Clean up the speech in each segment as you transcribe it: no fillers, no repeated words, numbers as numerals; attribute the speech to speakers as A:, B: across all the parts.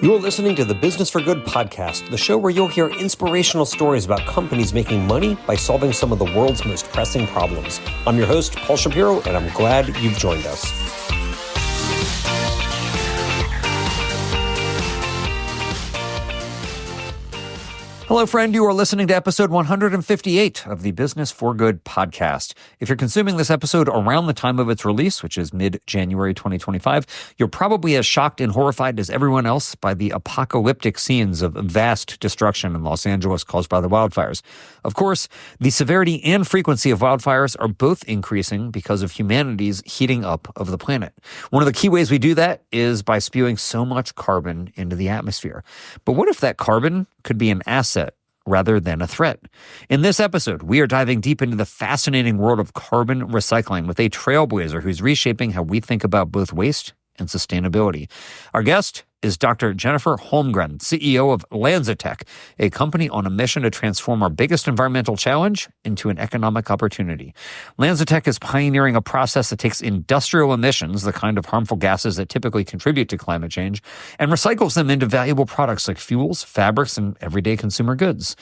A: You're listening to the Business for Good podcast, the show where you'll hear inspirational stories about companies making money by solving some of the world's most pressing problems. I'm your host, Paul Shapiro, and I'm glad you've joined us. Hello, friend. You are listening to episode 158 of the Business for Good podcast. If you're consuming this episode around the time of its release, which is mid-January 2025, you're probably as shocked and horrified as everyone else by the apocalyptic scenes of vast destruction in Los Angeles caused by the wildfires. Of course, the severity and frequency of wildfires are both increasing because of humanity's heating up of the planet. One of the key ways we do that is by spewing so much carbon into the atmosphere. But what if that carbon could be an asset rather than a threat? In this episode, we are diving deep into the fascinating world of carbon recycling with a trailblazer who's reshaping how we think about both waste and sustainability. Our guest is Dr. Jennifer Holmgren, CEO of LanzaTech, a company on a mission to transform our biggest environmental challenge into an economic opportunity. LanzaTech is pioneering a process that takes industrial emissions, the kind of harmful gases that typically contribute to climate change, and recycles them into valuable products like fuels, fabrics, and everyday consumer goods.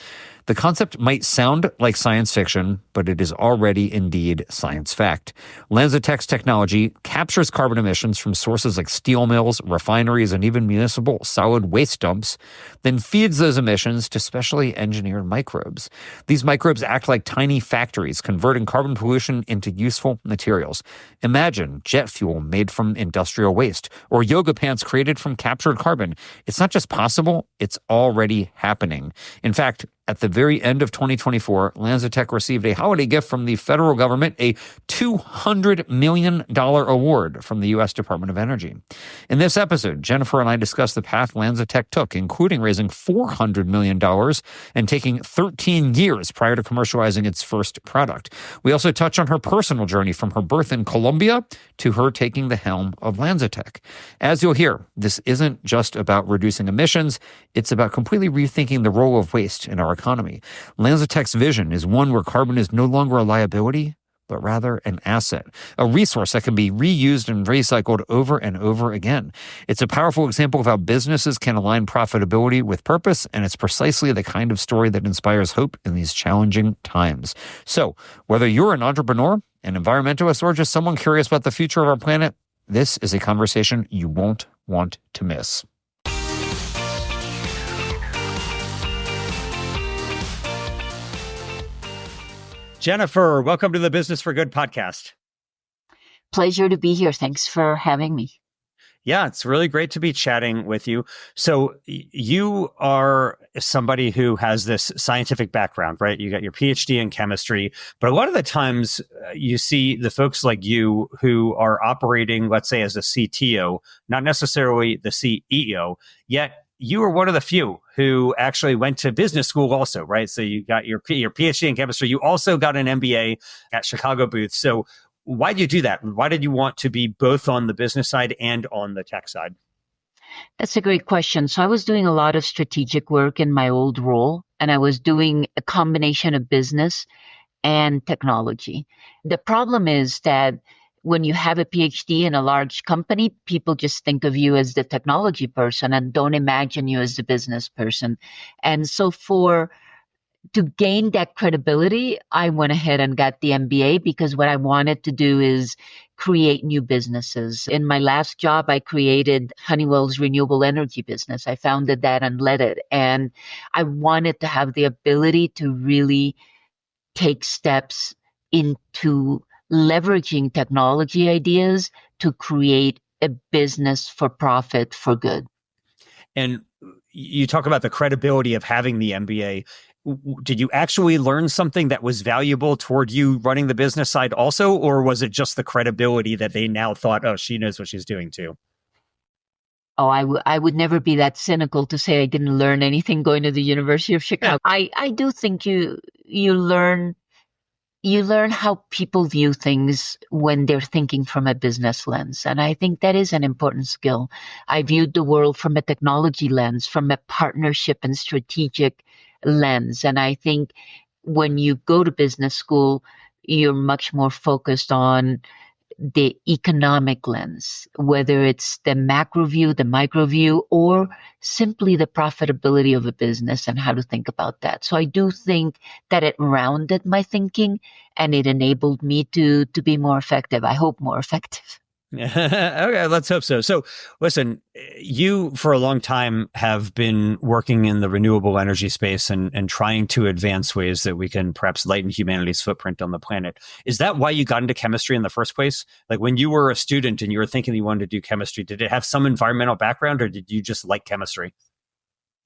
A: The concept might sound like science fiction, but it is already indeed science fact. LanzaTech's technology captures carbon emissions from sources like steel mills, refineries, and even municipal solid waste dumps, then feeds those emissions to specially engineered microbes. These microbes act like tiny factories, converting carbon pollution into useful materials. Imagine jet fuel made from industrial waste, or yoga pants created from captured carbon. It's not just possible, it's already happening. In fact, at the very end of 2024, LanzaTech received a holiday gift from the federal government, a $200 million award from the U.S. Department of Energy. In this episode, Jennifer and I discuss the path LanzaTech took, including raising $400 million and taking 13 years prior to commercializing its first product. We also touch on her personal journey from her birth in Colombia to her taking the helm of LanzaTech. As you'll hear, this isn't just about reducing emissions, it's about completely rethinking the role of waste in our economy. LanzaTech's vision is one where carbon is no longer a liability, but rather an asset, a resource that can be reused and recycled over and over again. It's a powerful example of how businesses can align profitability with purpose, and it's precisely the kind of story that inspires hope in these challenging times. So, whether you're an entrepreneur, an environmentalist, or just someone curious about the future of our planet, this is a conversation you won't want to miss. Jennifer, welcome to the Business for Good podcast.
B: Pleasure to be here. Thanks for having me.
A: Yeah, it's really great to be chatting with you. So you are somebody who has this scientific background, right? You got your PhD in chemistry, but a lot of the times you see the folks like you who are operating, let's say, as a CTO, not necessarily the CEO, yet you were one of the few who actually went to business school also, right? So you got your PhD in chemistry. You also got an MBA at Chicago Booth. So why did you do that? Why did you want to be both on the business side and on the tech side?
B: That's a great question. So I was doing a lot of strategic work in my old role, and I was doing a combination of business and technology. The problem is that when you have a PhD in a large company, people just think of you as the technology person and don't imagine you as the business person. And so to gain that credibility, I went ahead and got the MBA because what I wanted to do is create new businesses. In my last job, I created Honeywell's renewable energy business. I founded that and led it. And I wanted to have the ability to really take steps into leveraging technology ideas to create a business for profit for good.
A: And you talk about the credibility of having the MBA. Did you actually learn something that was valuable toward you running the business side also, or was it just the credibility that they now thought, oh, she knows what she's doing too?
B: Oh, I would never be that cynical to say I didn't learn anything going to the University of Chicago. Yeah. I do think you learn how people view things when they're thinking from a business lens. And I think that is an important skill. I viewed the world from a technology lens, from a partnership and strategic lens. And I think when you go to business school, you're much more focused on the economic lens, whether it's the macro view, the micro view, or simply the profitability of a business and how to think about that. So I do think that it rounded my thinking and it enabled me to be more effective. I hope more effective.
C: Okay, let's hope so. So, listen, you for a long time have been working in the renewable energy space and trying to advance ways that we can perhaps lighten humanity's footprint on the planet. Is that why you got into chemistry in the first place? Like when you were a student and you were thinking you wanted to do chemistry, did it have some environmental background or did you just like chemistry?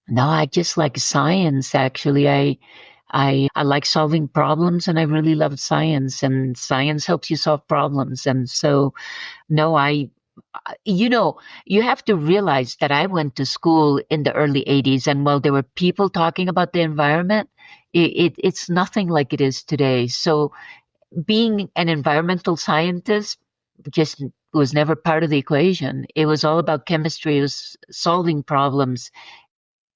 B: No, I just like science, actually. I like solving problems and I really love science, and science helps you solve problems. And so, no, you have to realize that I went to school in the early 80s, and while there were people talking about the environment, it's nothing like it is today. So being an environmental scientist just was never part of the equation. It was all about chemistry, it was solving problems.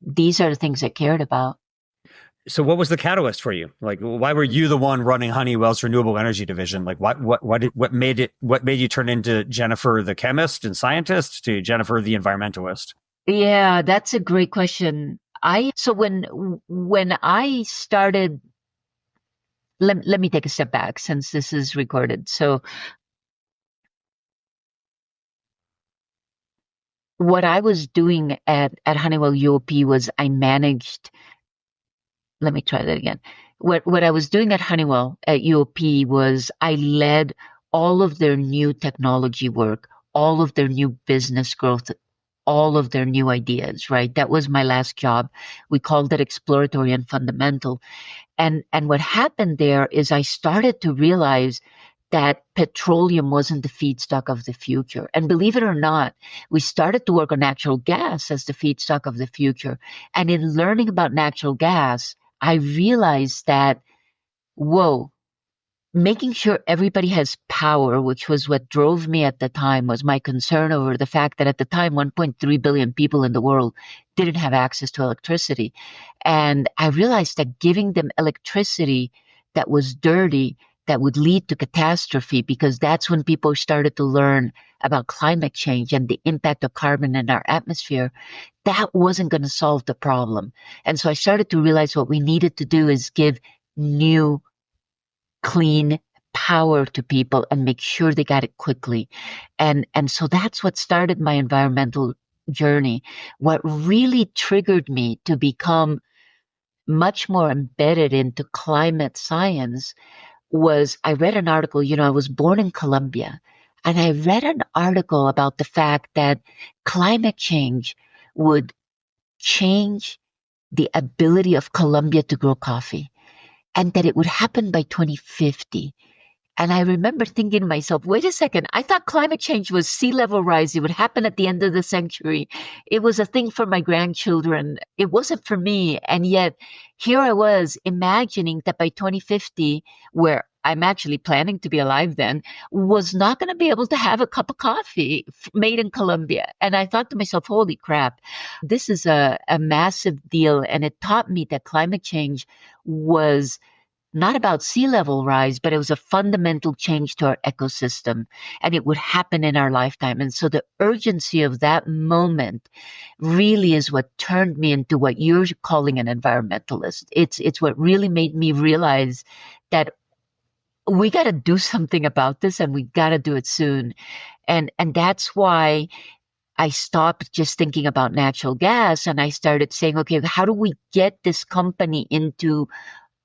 B: These are the things I cared about.
C: So what was the catalyst for you? Like, why were you the one running Honeywell's renewable energy division? Like, what made you turn into Jennifer the chemist and scientist to Jennifer the environmentalist?
B: Yeah, that's a great question. So when I started, let me take a step back since this is recorded. So what I was doing at Honeywell UOP was I managed. Let me try that again. What I was doing at Honeywell at UOP was I led all of their new technology work, all of their new business growth, all of their new ideas, right? That was my last job. We called it exploratory and fundamental. And what happened there is I started to realize that petroleum wasn't the feedstock of the future. And believe it or not, we started to work on natural gas as the feedstock of the future. And in learning about natural gas, I realized that, whoa, making sure everybody has power, which was what drove me at the time, was my concern over the fact that at the time 1.3 billion people in the world didn't have access to electricity. And I realized that giving them electricity that was dirty, that would lead to catastrophe, because that's when people started to learn about climate change and the impact of carbon in our atmosphere, that wasn't going to solve the problem. And so I started to realize what we needed to do is give new, clean power to people and make sure they got it quickly. And so that's what started my environmental journey. What really triggered me to become much more embedded into climate science was I read an article. I was born in Colombia, and I read an article about the fact that climate change would change the ability of Colombia to grow coffee, and that it would happen by 2050. And I remember thinking to myself, wait a second, I thought climate change was sea level rise. It would happen at the end of the century. It was a thing for my grandchildren. It wasn't for me. And yet here I was imagining that by 2050, where I'm actually planning to be alive then, was not going to be able to have a cup of coffee made in Colombia. And I thought to myself, holy crap, this is a massive deal. And it taught me that climate change was not about sea level rise, but it was a fundamental change to our ecosystem, and it would happen in our lifetime. And so the urgency of that moment really is what turned me into what you're calling an environmentalist. It's what really made me realize that we got to do something about this, and we got to do it soon. And that's why I stopped just thinking about natural gas, and I started saying, okay, how do we get this company into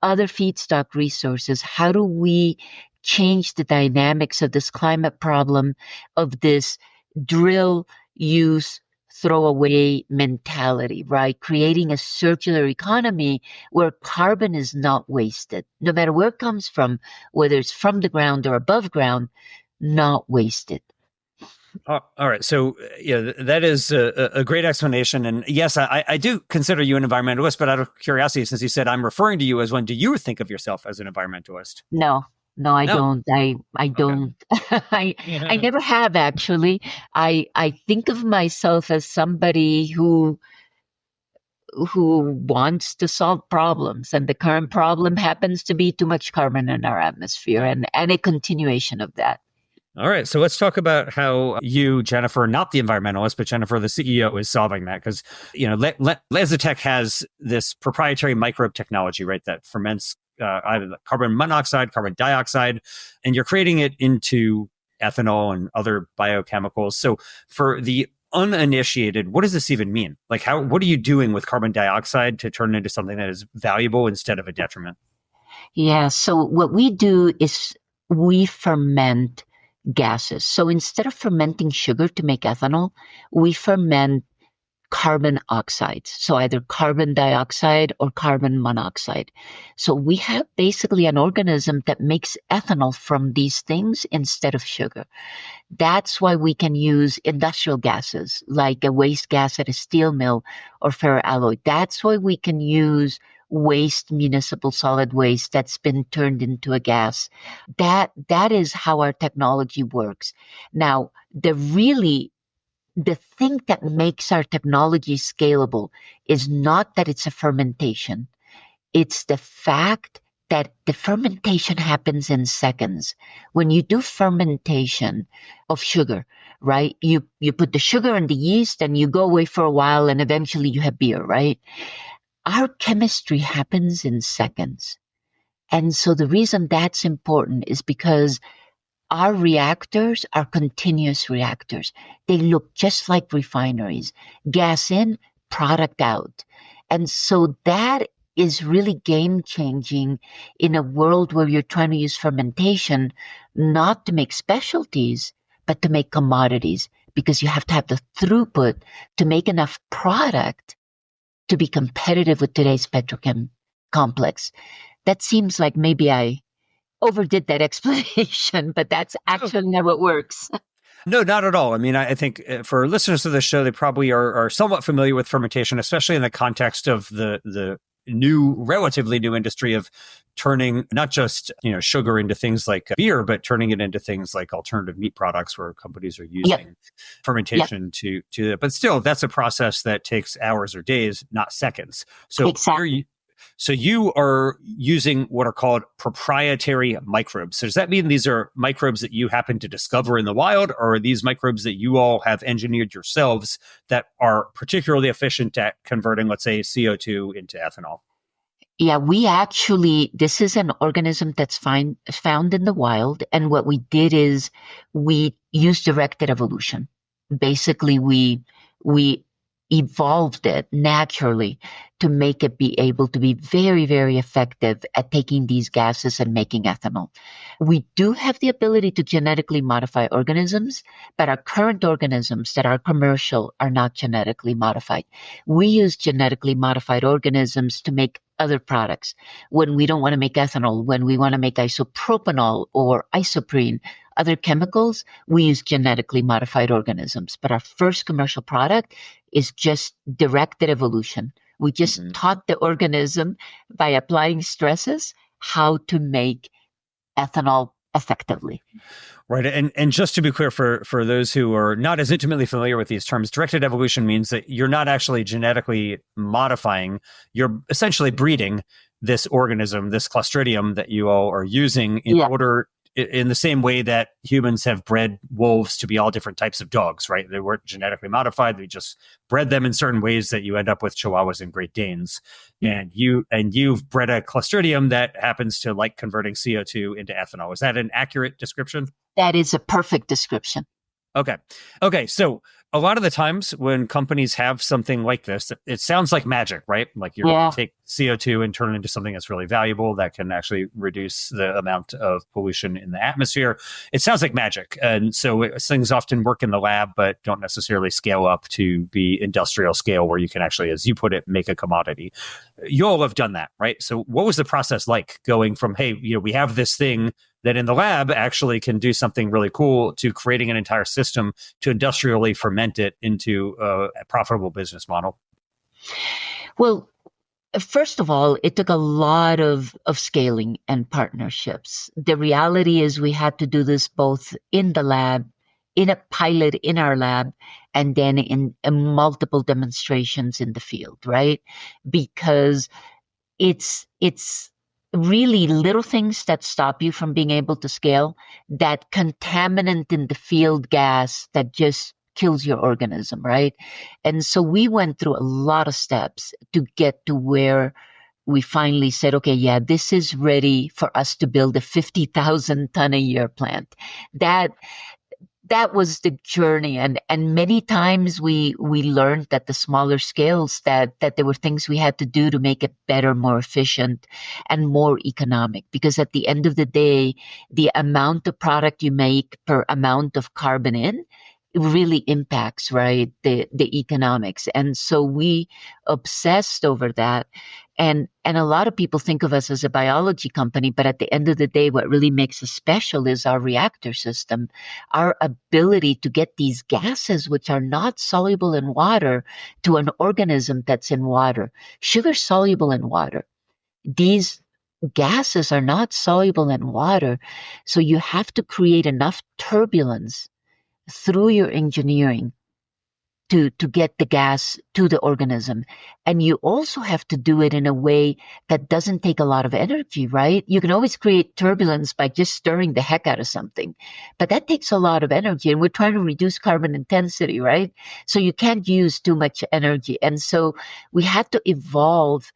B: other feedstock resources? How do we change the dynamics of this climate problem, of this drill, use, throw away mentality, right? Creating a circular economy where carbon is not wasted, no matter where it comes from, whether it's from the ground or above ground, not wasted.
C: All right. So, yeah, that is a great explanation. And yes, I do consider you an environmentalist, but out of curiosity, since you said I'm referring to you as one, do you think of yourself as an environmentalist?
B: No, I
C: No.
B: don't. I
C: Okay.
B: don't. I never have, actually. I think of myself as somebody who wants to solve problems, and the current problem happens to be too much carbon in our atmosphere, and a continuation of that.
C: All right. So let's talk about how you, Jennifer, not the environmentalist, but Jennifer, the CEO, is solving that. Because, LanzaTech has this proprietary microbe technology, right, that ferments either the carbon monoxide, carbon dioxide, and you're creating it into ethanol and other biochemicals. So for the uninitiated, what does this even mean? Like, what are you doing with carbon dioxide to turn it into something that is valuable instead of a detriment?
B: Yeah. So what we do is we ferment gases. So instead of fermenting sugar to make ethanol, we ferment carbon oxides. So either carbon dioxide or carbon monoxide. So we have basically an organism that makes ethanol from these things instead of sugar. That's why we can use industrial gases like a waste gas at a steel mill or ferroalloy. That's why we can use waste, municipal solid waste that's been turned into a gas. That is how our technology works. Now, the thing that makes our technology scalable is not that it's a fermentation. It's the fact that the fermentation happens in seconds. When you do fermentation of sugar, right? You put the sugar and the yeast and you go away for a while and eventually you have beer, right? Our chemistry happens in seconds. And so the reason that's important is because our reactors are continuous reactors. They look just like refineries. Gas in, product out. And so that is really game changing in a world where you're trying to use fermentation not to make specialties, but to make commodities, because you have to have the throughput to make enough product to be competitive with today's petrochem complex. That seems like maybe I overdid that explanation, but that's actually how it works.
C: No, not at all. I mean, I think for listeners to this show, they probably are somewhat familiar with fermentation, especially in the context of the relatively new industry of turning not just sugar into things like beer, but turning it into things like alternative meat products, where companies are using fermentation to. But still, that's a process that takes hours or days, not seconds. So
B: exactly.
C: So you are using what are called proprietary microbes. So does that mean these are microbes that you happen to discover in the wild, or are these microbes that you all have engineered yourselves that are particularly efficient at converting, let's say, CO2 into ethanol?
B: Yeah, this is an organism that's found in the wild. And what we did is we used directed evolution. Basically, we evolved it naturally to make it be able to be very, very effective at taking these gases and making ethanol. We do have the ability to genetically modify organisms, but our current organisms that are commercial are not genetically modified. We use genetically modified organisms to make other products. When we don't want to make ethanol, when we want to make isopropanol or isoprene, other chemicals, we use genetically modified organisms. But our first commercial product is just directed evolution. We just taught the organism by applying stresses how to make ethanol effectively.
C: Right. And just to be clear for those who are not as intimately familiar with these terms, directed evolution means that you're not actually genetically modifying, you're essentially breeding this organism, this Clostridium that you all are using in order, in the same way that humans have bred wolves to be all different types of dogs, right? They weren't genetically modified. They just bred them in certain ways that you end up with Chihuahuas and Great Danes. And you've bred a Clostridium that happens to like converting CO2 into ethanol. Is that an accurate description?
B: That is a perfect description.
C: Okay. So a lot of the times when companies have something like this, it sounds like magic, right? Like you're going to take CO2 and turn it into something that's really valuable that can actually reduce the amount of pollution in the atmosphere. It sounds like magic. And so things often work in the lab, but don't necessarily scale up to be industrial scale where you can actually, as you put it, make a commodity. You all have done that, right? So what was the process like going from, hey, we have this thing that in the lab actually can do something really cool, to creating an entire system to industrially ferment it into a profitable business model?
B: Well, first of all, it took a lot of scaling and partnerships. The reality is we had to do this both in the lab, in a pilot in our lab, and then in multiple demonstrations in the field, right? Because it's really little things that stop you from being able to scale, that contaminant in the field gas that just kills your organism, right? And so we went through a lot of steps to get to where we finally said, okay, yeah, this is ready for us to build a 50,000 ton a year plant. That was the journey, and many times we learned at the smaller scales that there were things we had to do to make it better, more efficient, and more economic, because at the end of the day, the amount of product you make per amount of carbon in, it really impacts, right, the economics. And so we obsessed over that. And a lot of people think of us as a biology company, but at the end of the day, what really makes us special is our reactor system, our ability to get these gases, which are not soluble in water, to an organism that's in water. Sugar soluble in water. These gases are not soluble in water, so you have to create enough turbulence through your engineering to get the gas to the organism. And you also have to do it in a way that doesn't take a lot of energy, right? You can always create turbulence by just stirring the heck out of something, but that takes a lot of energy, and we're trying to reduce carbon intensity, right? So you can't use too much energy. And so we had to evolve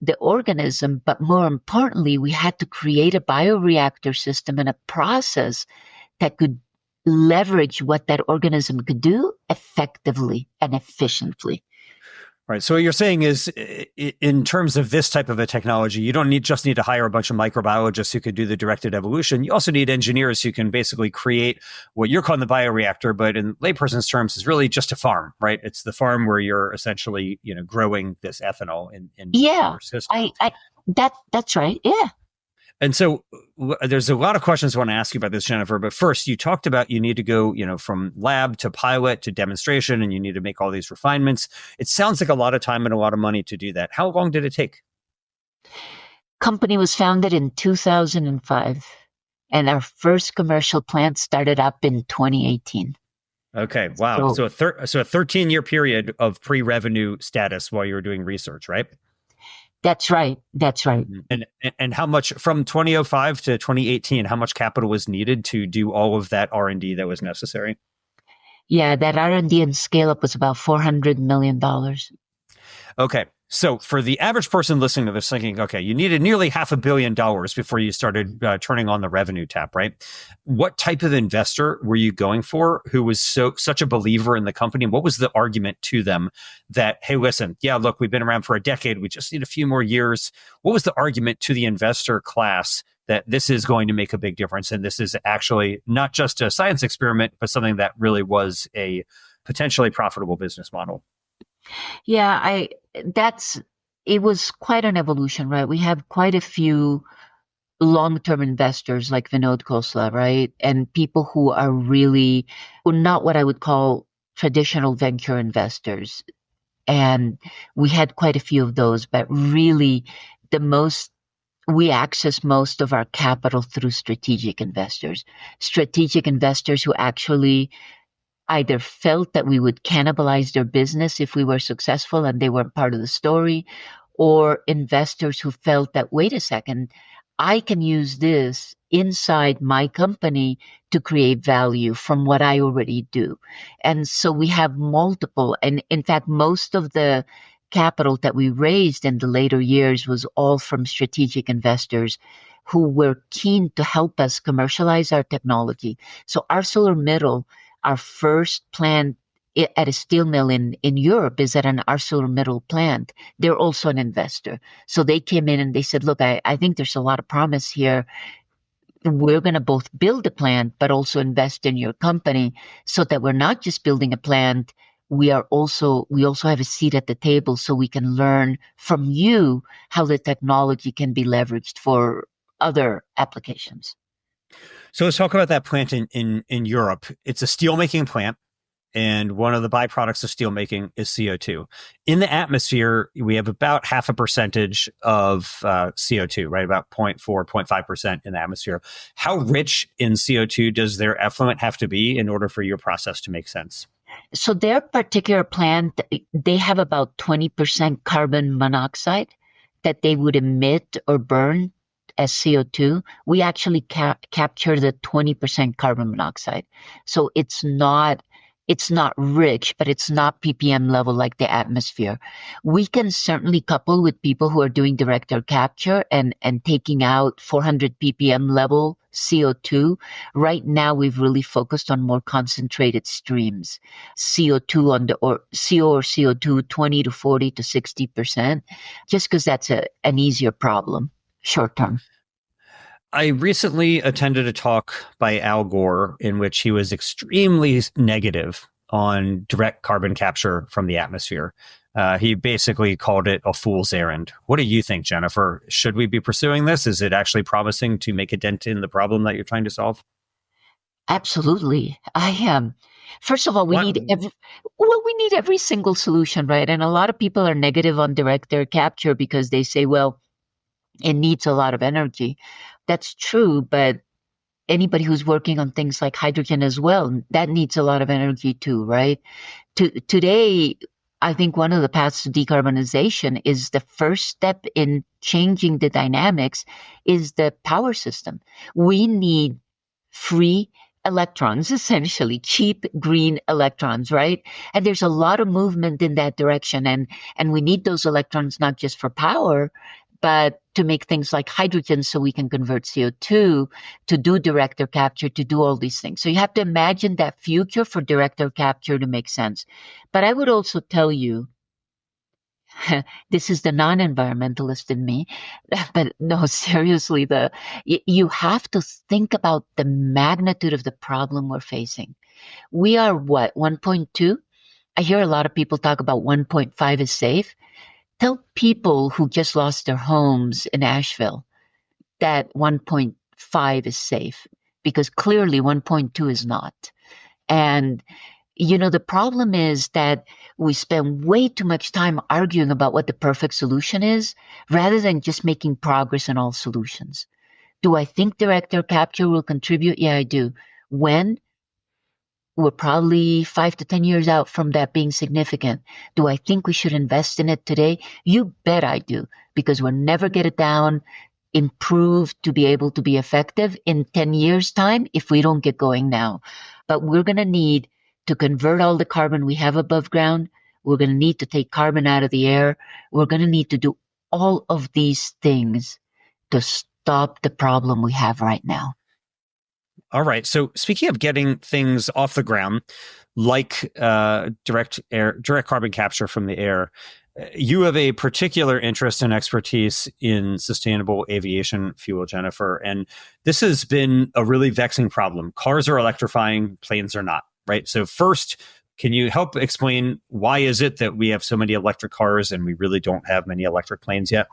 B: the organism, but more importantly, we had to create a bioreactor system and a process that could leverage what that organism could do effectively and efficiently.
C: Right. So what you're saying is, in terms of this type of a technology, you don't just need to hire a bunch of microbiologists who could do the directed evolution. You also need engineers who can basically create what you're calling the bioreactor, but in layperson's terms, is really just a farm, right? It's the farm where you're essentially, growing this ethanol in your system.
B: That's right. Yeah.
C: And so there's a lot of questions I want to ask you about this, Jennifer. But first, you talked about you need to go, from lab to pilot to demonstration, and you need to make all these refinements. It sounds like a lot of time and a lot of money to do that. How long did it take?
B: Company was founded in 2005, and our first commercial plant started up in 2018.
C: Okay, wow. So a 13-year period of pre-revenue status while you were doing research, right?
B: That's right.
C: And how much from 2005 to 2018? How much capital was needed to do all of that R&D that was necessary?
B: Yeah, that R&D and scale up was about $400 million.
C: Okay, so for the average person listening to this, thinking, okay, you needed nearly $500 million before you started turning on the revenue tap, right? What type of investor were you going for who was such a believer in the company? And what was the argument to them that, hey, listen, yeah, look, we've been around for a decade. We just need a few more years. What was the argument to the investor class that this is going to make a big difference? And this is actually not just a science experiment, but something that really was a potentially profitable business model?
B: Yeah, it was quite an evolution, right? We have quite a few long-term investors like Vinod Khosla, right? And people who are really not what I would call traditional venture investors. And we had quite a few of those, but really we access most of our capital through strategic investors who actually either felt that we would cannibalize their business if we were successful and they weren't part of the story, or investors who felt that, wait a second, I can use this inside my company to create value from what I already do. And so we have multiple, and in fact, most of the capital that we raised in the later years was all from strategic investors who were keen to help us commercialize our technology. So ArcelorMittal, our first plant at a steel mill in Europe, is at an ArcelorMittal plant. They're also an investor. So they came in and they said, look, I think there's a lot of promise here. We're going to both build a plant, but also invest in your company so that we're not just building a plant. We also have a seat at the table so we can learn from you how the technology can be leveraged for other applications.
C: So let's talk about that plant in Europe. It's a steelmaking plant, and one of the byproducts of steelmaking is CO2. In the atmosphere, we have about 0.5% of CO2, right? About 0.4, 0.5% in the atmosphere. How rich in CO2 does their effluent have to be in order for your process to make sense?
B: So their particular plant, they have about 20% carbon monoxide that they would emit or burn as CO2, we actually capture the 20% carbon monoxide. So it's not rich, but it's not ppm level like the atmosphere. We can certainly couple with people who are doing direct air capture and taking out 400 ppm level CO2. Right now, we've really focused on more concentrated streams, CO2 or CO2, 20 to 40 to 60%, just because that's an easier problem short term.
C: I recently attended a talk by Al Gore in which he was extremely negative on direct carbon capture from the atmosphere. He basically called it a fool's errand. What do you think, Jennifer? Should we be pursuing this? Is it actually promising to make a dent in the problem that you're trying to solve?
B: Absolutely. I am. First of all, we need every single solution, right? And a lot of people are negative on direct air capture because they say, well, it needs a lot of energy. That's true, but anybody who's working on things like hydrogen as well, that needs a lot of energy too, right? Today, I think one of the paths to decarbonization is the first step in changing the dynamics is the power system. We need free electrons, essentially cheap green electrons, right? And there's a lot of movement in that direction. And we need those electrons not just for power, but to make things like hydrogen so we can convert CO2, to do direct air capture, to do all these things. So you have to imagine that future for direct air capture to make sense. But I would also tell you, this is the non-environmentalist in me, but no, seriously, you have to think about the magnitude of the problem we're facing. We are what, 1.2? I hear a lot of people talk about 1.5 is safe. Tell people who just lost their homes in Asheville that 1.5 is safe, because clearly 1.2 is not. And, the problem is that we spend way too much time arguing about what the perfect solution is rather than just making progress in all solutions. Do I think direct air capture will contribute? Yeah, I do. When? We're probably 5 to 10 years out from that being significant. Do I think we should invest in it today? You bet I do, because we'll never get it down, improved to be able to be effective in 10 years' time if we don't get going now. But we're going to need to convert all the carbon we have above ground. We're going to need to take carbon out of the air. We're going to need to do all of these things to stop the problem we have right now.
C: All right. So speaking of getting things off the ground, like direct carbon capture from the air, you have a particular interest and expertise in sustainable aviation fuel, Jennifer. And this has been a really vexing problem. Cars are electrifying, planes are not, right? So first, can you help explain why is it that we have so many electric cars and we really don't have many electric planes yet?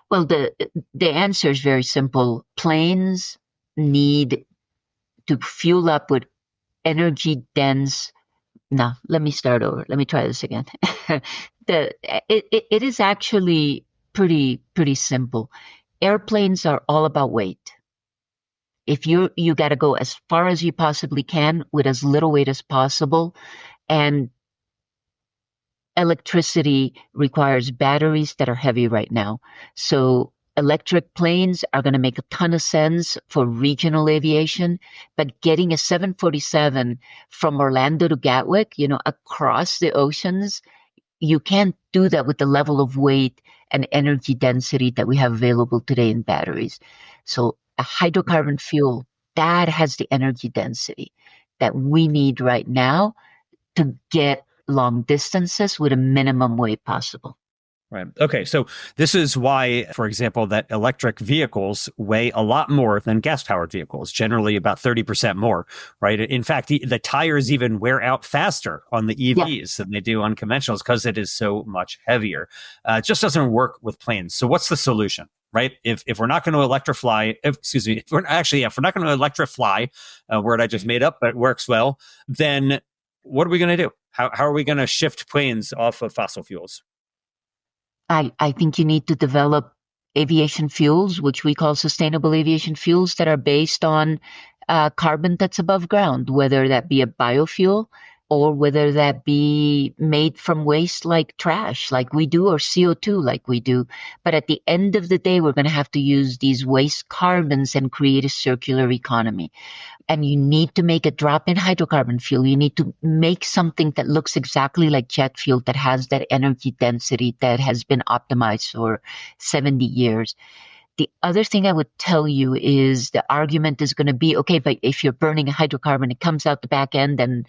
B: Well, the answer is very simple. Planes need to fuel up with energy dense. No, let me start over. Let me try this again. It is actually pretty simple. Airplanes are all about weight. If you got to go as far as you possibly can with as little weight as possible, and electricity requires batteries that are heavy right now. So electric planes are going to make a ton of sense for regional aviation, but getting a 747 from Orlando to Gatwick, across the oceans, you can't do that with the level of weight and energy density that we have available today in batteries. So a hydrocarbon fuel, that has the energy density that we need right now to get long distances with a minimum weight possible.
C: Right. Okay. So this is why, for example, that electric vehicles weigh a lot more than gas-powered vehicles, generally about 30% more, right? In fact, the tires even wear out faster on the EVs than they do on conventionals because it is so much heavier. It just doesn't work with planes. So what's the solution, right? If we're not going to electrify, if we're not going to electrify, a word I just made up, but it works well, then what are we going to do? How are we going to shift planes off of fossil fuels?
B: I think you need to develop aviation fuels, which we call sustainable aviation fuels, that are based on carbon that's above ground, whether that be a biofuel. or whether that be made from waste like trash, like we do, or CO2 like we do. But at the end of the day, we're going to have to use these waste carbons and create a circular economy. And you need to make a drop in hydrocarbon fuel. You need to make something that looks exactly like jet fuel, that has that energy density that has been optimized for 70 years. The other thing I would tell you is the argument is going to be, okay, but if you're burning a hydrocarbon, it comes out the back end and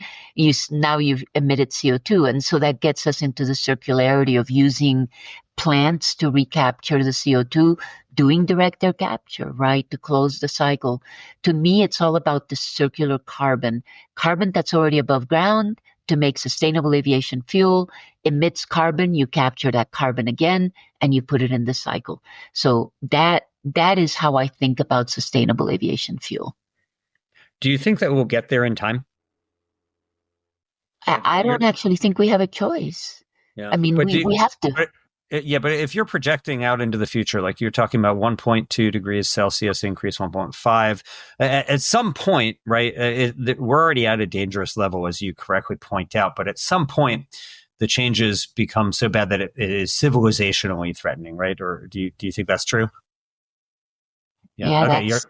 B: now you've emitted CO2. And so that gets us into the circularity of using plants to recapture the CO2, doing direct air capture, right, to close the cycle. To me, it's all about the circular carbon that's already above ground to make sustainable aviation fuel, emits carbon, you capture that carbon again, and you put it in the cycle. So that is how I think about sustainable aviation fuel.
C: Do you think that we'll get there in time?
B: I don't actually think we have a choice.
C: Yeah.
B: I mean, we have to.
C: But if you're projecting out into the future, like you're talking about 1.2 degrees Celsius increase, 1.5, at some point, right, we're already at a dangerous level, as you correctly point out. But at some point, the changes become so bad that it is civilizationally threatening, right? Or do you think that's true?
B: Yeah,
C: okay,
B: right.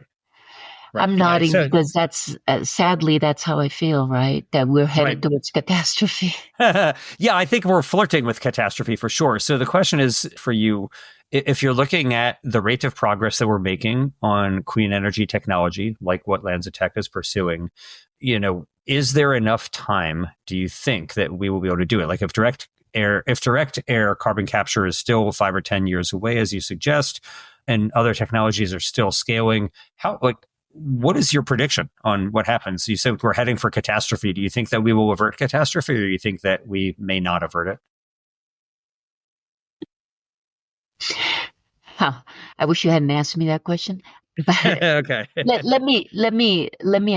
B: I'm nodding because that's sadly that's how I feel, right? That we're headed towards catastrophe.
C: Yeah, I think we're flirting with catastrophe for sure. So the question is for you, if you're looking at the rate of progress that we're making on clean energy technology, like what LanzaTech is pursuing, is there enough time, do you think, that we will be able to do it? Like if direct air carbon capture is still 5 or 10 years away, as you suggest, and other technologies are still scaling, what is your prediction on what happens? You said we're heading for catastrophe. Do you think that we will avert catastrophe, or do you think that we may not avert it?
B: I wish you hadn't asked me that question. But
C: okay.
B: let me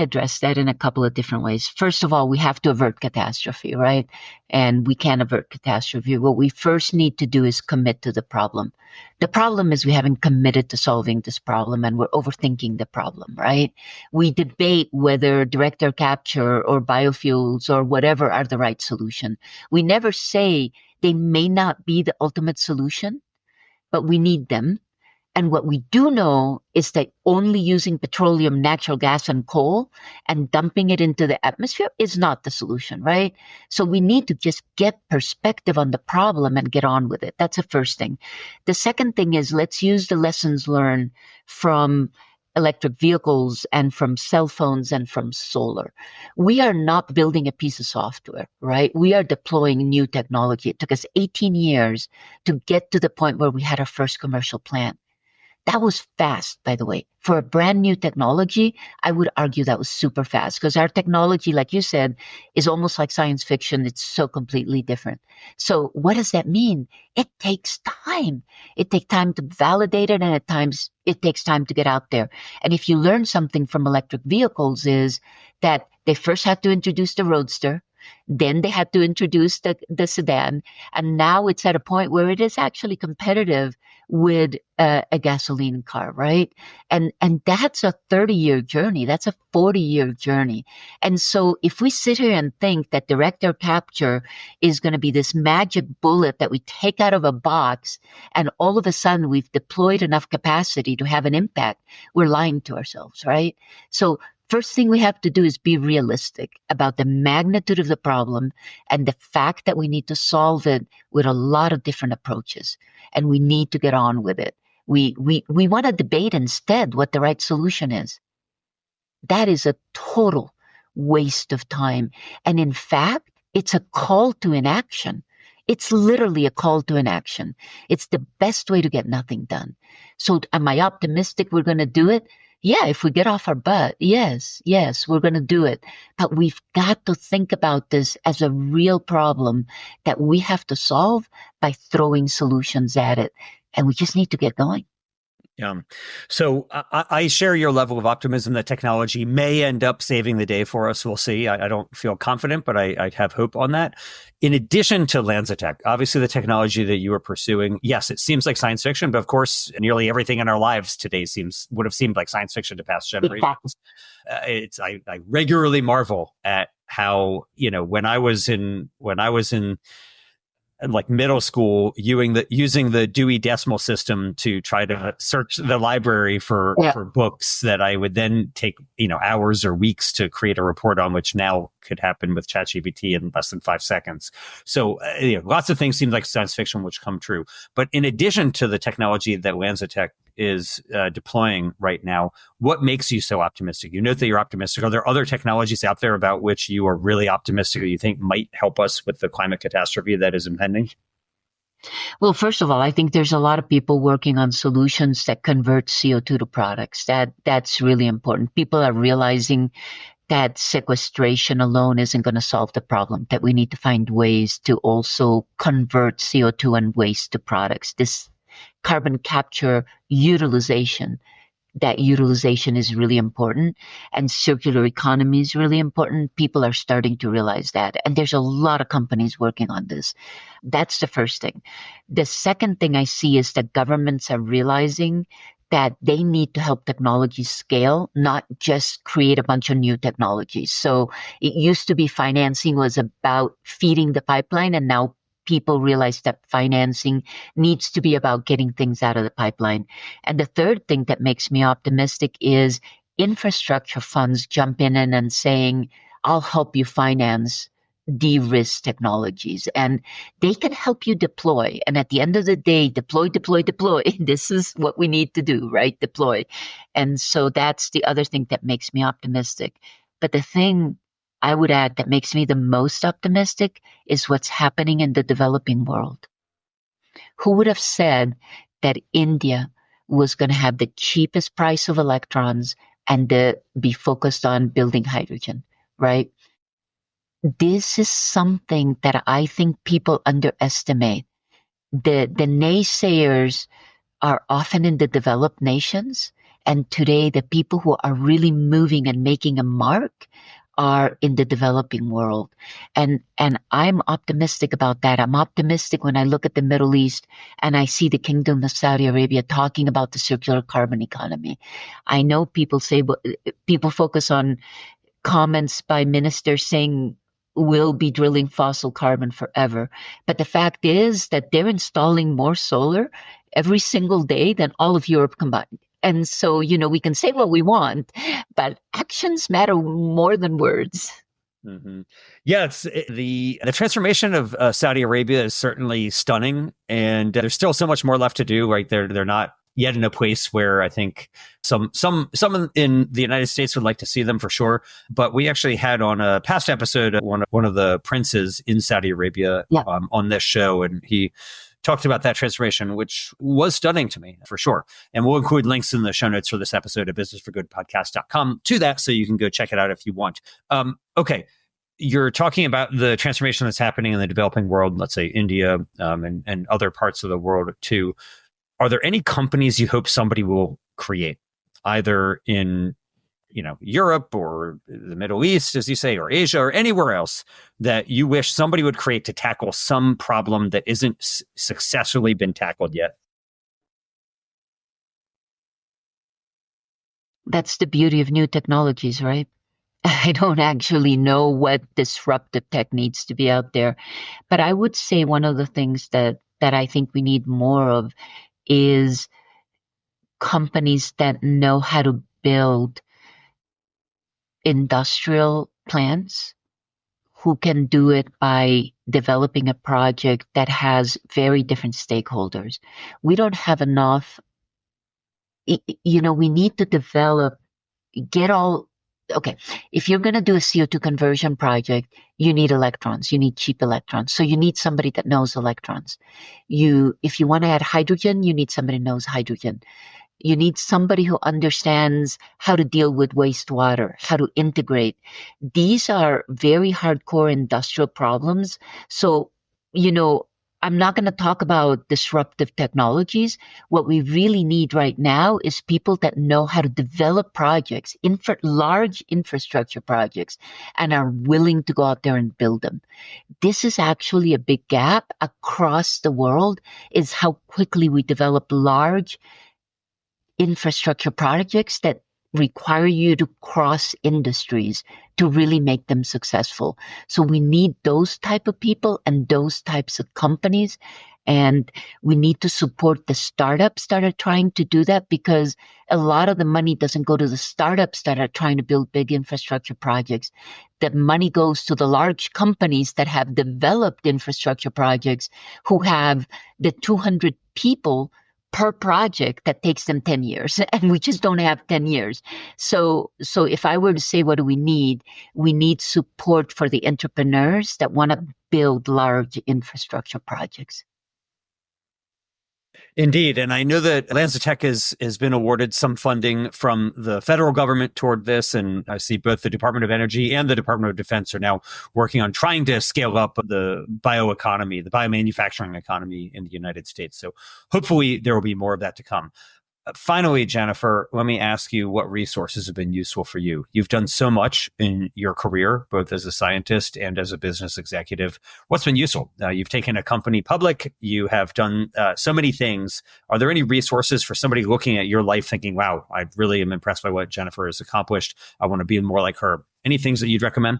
B: address that in a couple of different ways. First of all, we have to avert catastrophe, right? And we can't avert catastrophe. What we first need to do is commit to the problem. The problem is we haven't committed to solving this problem, and we're overthinking the problem, right? We debate whether direct air capture or biofuels or whatever are the right solution. We never say they may not be the ultimate solution, but we need them. And what we do know is that only using petroleum, natural gas, and coal and dumping it into the atmosphere is not the solution, right? So we need to just get perspective on the problem and get on with it. That's the first thing. The second thing is let's use the lessons learned from electric vehicles and from cell phones and from solar. We are not building a piece of software, right? We are deploying new technology. It took us 18 years to get to the point where we had our first commercial plant. That was fast, by the way. For a brand new technology, I would argue that was super fast because our technology, like you said, is almost like science fiction. It's so completely different. So what does that mean? It takes time. It takes time to validate it, and at times it takes time to get out there. And if you learn something from electric vehicles is that they first had to introduce the Roadster, then they had to introduce the sedan, and now it's at a point where it is actually competitive with a gasoline car, right? And that's a 30-year journey. That's a 40-year journey. And so if we sit here and think that direct air capture is going to be this magic bullet that we take out of a box and all of a sudden we've deployed enough capacity to have an impact, we're lying to ourselves, right? So first thing we have to do is be realistic about the magnitude of the problem and the fact that we need to solve it with a lot of different approaches, and we need to get on with it. We want to debate instead what the right solution is. That is a total waste of time. And in fact, it's a call to inaction. It's literally a call to inaction. It's the best way to get nothing done. So am I optimistic we're going to do it? Yeah, if we get off our butt, yes, we're going to do it. But we've got to think about this as a real problem that we have to solve by throwing solutions at it. And we just need to get going.
C: Yeah. So I share your level of optimism that technology may end up saving the day for us. We'll see. I don't feel confident, but I have hope on that. In addition to LanzaTech, obviously the technology that you are pursuing, yes, it seems like science fiction, but of course, nearly everything in our lives today would have seemed like science fiction to past generations. I regularly marvel at how, when I was in like middle school, using the Dewey Decimal System to try to search the library for books that I would then take hours or weeks to create a report on, which now could happen with ChatGPT in less than 5 seconds. So lots of things seem like science fiction which come true. But in addition to the technology that LanzaTech is deploying right now, what makes you so optimistic? You note that you're optimistic. Are there other technologies out there about which you are really optimistic or you think might help us with the climate catastrophe that is impending?
B: Well, first of all, I think there's a lot of people working on solutions that convert CO2 to products. That's really important. People are realizing that sequestration alone isn't going to solve the problem, that we need to find ways to also convert CO2 and waste to products. This carbon capture utilization, that utilization is really important, and circular economy is really important. People are starting to realize that, and there's a lot of companies working on this. That's the first thing. The second thing I see is that governments are realizing that they need to help technology scale, not just create a bunch of new technologies. So it used to be financing was about feeding the pipeline, and now people realize that financing needs to be about getting things out of the pipeline. And the third thing that makes me optimistic is infrastructure funds jump in and saying, I'll help you finance de-risk technologies, and they can help you deploy. And at the end of the day, deploy. This is what we need to do, right? Deploy. And so that's the other thing that makes me optimistic. But the thing I would add that makes me the most optimistic is what's happening in the developing world. Who would have said that India was going to have the cheapest price of electrons and be focused on building hydrogen, right? This is something that I think people underestimate. The naysayers are often in the developed nations, and today the people who are really moving and making a mark are in the developing world. And I'm optimistic about that. I'm optimistic when I look at the Middle East and I see the Kingdom of Saudi Arabia talking about the circular carbon economy. I know people focus on comments by ministers saying we'll be drilling fossil carbon forever. But the fact is that they're installing more solar every single day than all of Europe combined. And so, we can say what we want, but actions matter more than words.
C: Mm-hmm. Yeah, it's the transformation of Saudi Arabia is certainly stunning, and there's still so much more left to do. Right, they're not yet in a place where I think some in the United States would like to see them for sure. But we actually had on a past episode one of the princes in Saudi Arabia on this show, and he talked about that transformation, which was stunning to me for sure. And we'll include links in the show notes for this episode at businessforgoodpodcast.com to that, so you can go check it out if you want. Okay. You're talking about the transformation that's happening in the developing world, let's say India, and other parts of the world too. Are there any companies you hope somebody will create, either in Europe or the Middle East, as you say, or Asia or anywhere else, that you wish somebody would create to tackle some problem that isn't successfully been tackled yet?
B: That's the beauty of new technologies, right? I don't actually know what disruptive tech needs to be out there. But I would say one of the things that I think we need more of is companies that know how to build industrial plants, who can do it by developing a project that has very different stakeholders. We don't have enough, we need to develop, if you're going to do a CO2 conversion project, you need electrons, you need cheap electrons. So you need somebody that knows electrons. If you want to add hydrogen, you need somebody who knows hydrogen. You need somebody who understands how to deal with wastewater, how to integrate. These are very hardcore industrial problems. So, I'm not going to talk about disruptive technologies. What we really need right now is people that know how to develop projects, large infrastructure projects, and are willing to go out there and build them. This is actually a big gap across the world, is how quickly we develop large infrastructure projects that require you to cross industries, to really make them successful. So we need those type of people and those types of companies. And we need to support the startups that are trying to do that, because a lot of the money doesn't go to the startups that are trying to build big infrastructure projects. The money goes to the large companies that have developed infrastructure projects, who have the 200 people per project that takes them 10 years. And we just don't have 10 years. So if I were to say, what do we need? We need support for the entrepreneurs that want to build large infrastructure projects.
C: Indeed. And I know that LanzaTech has been awarded some funding from the federal government toward this. And I see both the Department of Energy and the Department of Defense are now working on trying to scale up the bioeconomy, the biomanufacturing economy in the United States. So hopefully there will be more of that to come. Finally, Jennifer, let me ask you what resources have been useful for you. You've done so much in your career, both as a scientist and as a business executive. What's been useful? You've taken a company public. You have done so many things. Are there any resources for somebody looking at your life thinking, wow, I really am impressed by what Jennifer has accomplished. I want to be more like her. Any things that you'd recommend?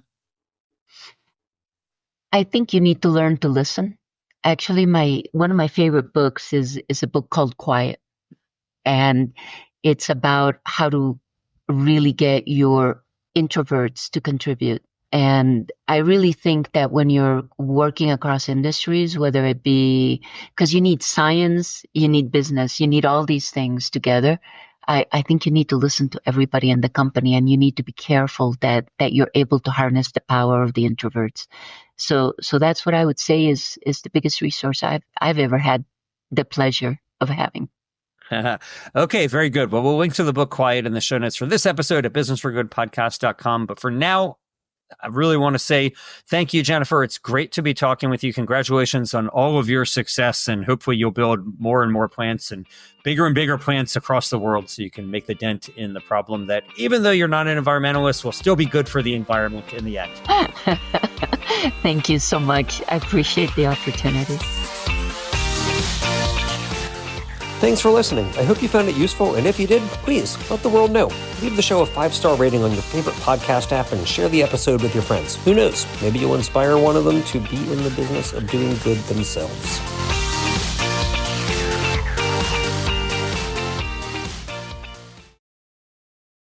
B: I think you need to learn to listen. Actually, one of my favorite books is a book called Quiet. And it's about how to really get your introverts to contribute. And I really think that when you're working across industries, whether it be, because you need science, you need business, you need all these things together, I think you need to listen to everybody in the company, and you need to be careful that you're able to harness the power of the introverts. So that's what I would say is the biggest resource I've ever had the pleasure of having.
C: Okay, very good. Well, we'll link to the book Quiet in the show notes for this episode at businessforgoodpodcast.com. But for now, I really want to say thank you, Jennifer. It's great to be talking with you. Congratulations on all of your success, and hopefully you'll build more and more plants and bigger plants across the world so you can make the dent in the problem that, even though you're not an environmentalist, will still be good for the environment in the end.
B: Thank you so much. I appreciate the opportunity.
A: Thanks for listening. I hope you found it useful, and if you did, please let the world know. Leave the show a 5-star rating on your favorite podcast app and share the episode with your friends. Who knows? Maybe you'll inspire one of them to be in the business of doing good themselves.